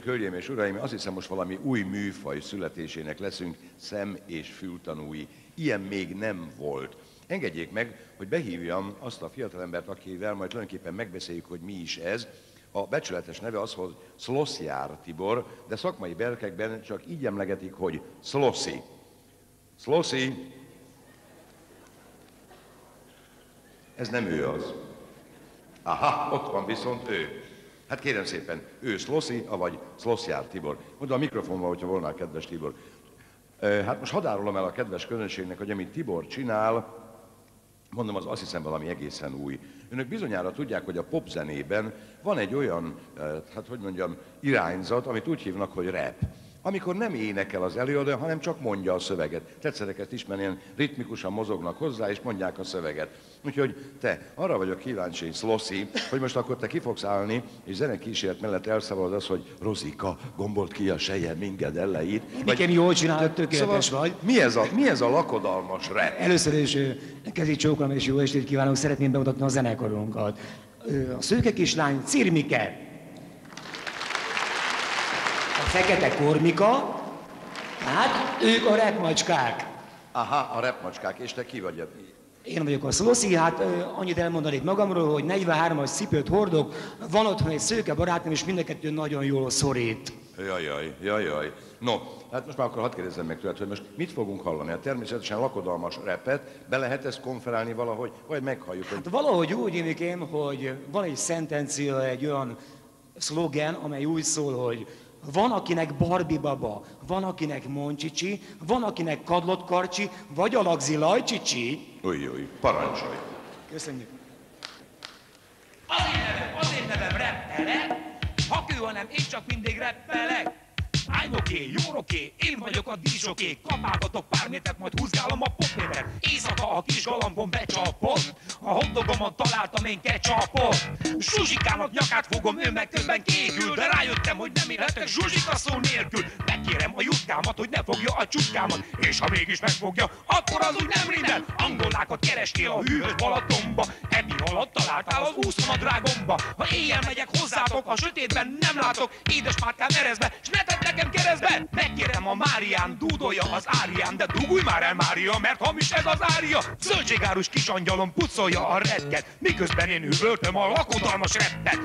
Hölgyeim és uraim, azt hiszem most valami új műfaj születésének leszünk szem- és fültanúi. Ilyen még nem volt. Engedjék meg, hogy behívjam azt a fiatalembert, akivel majd tulajdonképpen megbeszéljük, hogy mi is ez. A becsületes neve az, hogy Szlossjár Tibor, de szakmai berkekben csak így emlegetik, hogy Szlossi. Szlossi. Ez nem ő az. Aha, ott van viszont ő. Hát kérem szépen, ő Szlossi, avagy Szlossjár Tibor. Mondom a mikrofonban, hogyha volna a kedves Tibor. Hát most hadd árulom el a kedves közönségnek, hogy amit Tibor csinál, mondom, az azt hiszem valami egészen új. Önök bizonyára tudják, hogy a popzenében van egy olyan, hát hogy mondjam, irányzat, amit úgy hívnak, hogy rap. Amikor nem énekel az előadó, hanem csak mondja a szöveget. Tetszenek ezt ismerni, ilyen ritmikusan mozognak hozzá, és mondják a szöveget. Úgyhogy te, arra vagyok kíváncsi, Szlossi, hogy most akkor te ki fogsz állni, és zenekísérlet mellett elszavalod az, hogy Rozika, gombolt ki a seje, minged elejét. Nekem jól csinálod, tökéletes szóval vagy. Mi ez a lakodalmas rap? Először is neked csókolom és jó estét kívánok, szeretném bemutatni a zenekarunkat. A szőke kislány Cirmike, a fekete Kormika, hát ők a repmacskák. Aha, a repmacskák, és te ki vagy? Én vagyok a Szlossi, hát annyit elmondanék magamról, hogy 43-as cipőt hordok, van otthon egy szőke barátom, és mind a kettő nagyon jól szorít. Jaj. No, hát most már akkor hadd kérdezzem meg tőled, hogy most mit fogunk hallani? Hát természetesen lakodalmas repet, be lehet ezt konferálni valahogy, vagy meghalljuk? Hát valahogy úgy énikém, hogy van egy szentencia, egy olyan szlogen, amely úgy szól, hogy van akinek Barbie baba, van akinek Moncsicsi, van akinek Kadlott Karcsi, vagy Alagzi Lajcsicsi. Új, parancsolj! Köszönjük. Az én nevem Reppele, ha kő, hanem én csak mindig reppelek. I'm oké, you're oké, én vagyok a díszsoké, kapálgatok pár métert, majd húzgálom a popmétert. Éjszaka a kis galambon becsapott, a hotdogomon találtam én ketchupot. Zsuzsikának nyakát fogom, ő meg közben kékül, de rájöttem, hogy nem élhetek Zsuzsika szó nélkül. Megkérem a jutkámat, hogy ne fogja a csutkámat, és ha mégis megfogja, akkor az úgy nem rimel. Angolákat kerestél a hűvös Balatonba, epi alatt találtál az úszónadrágomba. Ha éjjel megyek hozzátok, a sötétben nem látok, édes mátkám erezbe, s ne tedd nekem keresztbe. Megkérem a Márián, dúdolja az árián, de dugulj már el Mária, mert hamis ez az ária. Zöldségárus kis angyalom pucolja a retket, miközben én üvöltöm a lakodalmas reppet.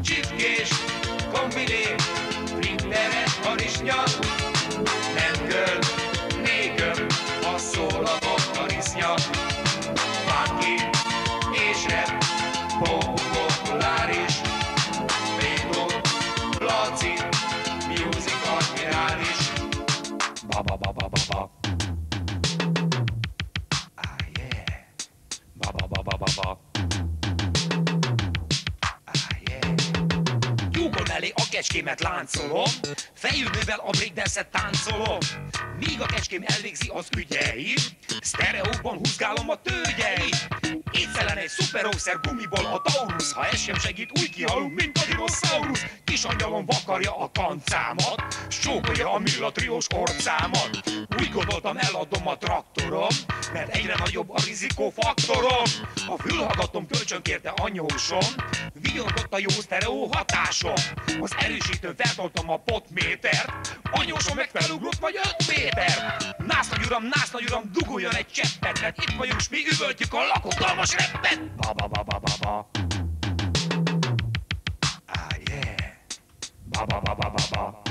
Csipkés, kombiné, flinteres harisnya, nem köl, néköm, a szól a bokarisznya. Funky és rap, populáris, Bétó, Laci, music admirális. Ba-ba-ba-ba-ba-ba. Ba-ba-ba-ba-ba-ba. Lyukon elé a kecskémet láncolom, fejülnővel a breakdance-et táncolom. Míg a kecském elvégzi az ügyeit, sztereóban húzgálom a tőgyeit. Étszelen egy szuperószer gumiból a Taurus, ha ez sem segít, úgy kihalunk, mint a dinoszaurusz. Kis angyalom vakarja a kancámat, sókolja a millatriós orcámat. Úgy gondoltam, eladom a traktorom, mert egyre nagyobb a rizikófaktorom. A fülhallgatom kölcsönkérte anyósom, vigyorgott a jó sztereó hatásom. Az erősítőn feltoltam a potmétert, anyósom meg felugrott vagy 5 méter. Nász nagy uram, duguljon egy cseppet, mert itt vagyunk, s mi üvöltjük a lakodalmas reppet. Ba-ba-ba-ba-ba-ba. Ah, yeah. Ba-ba-ba-ba-ba-ba.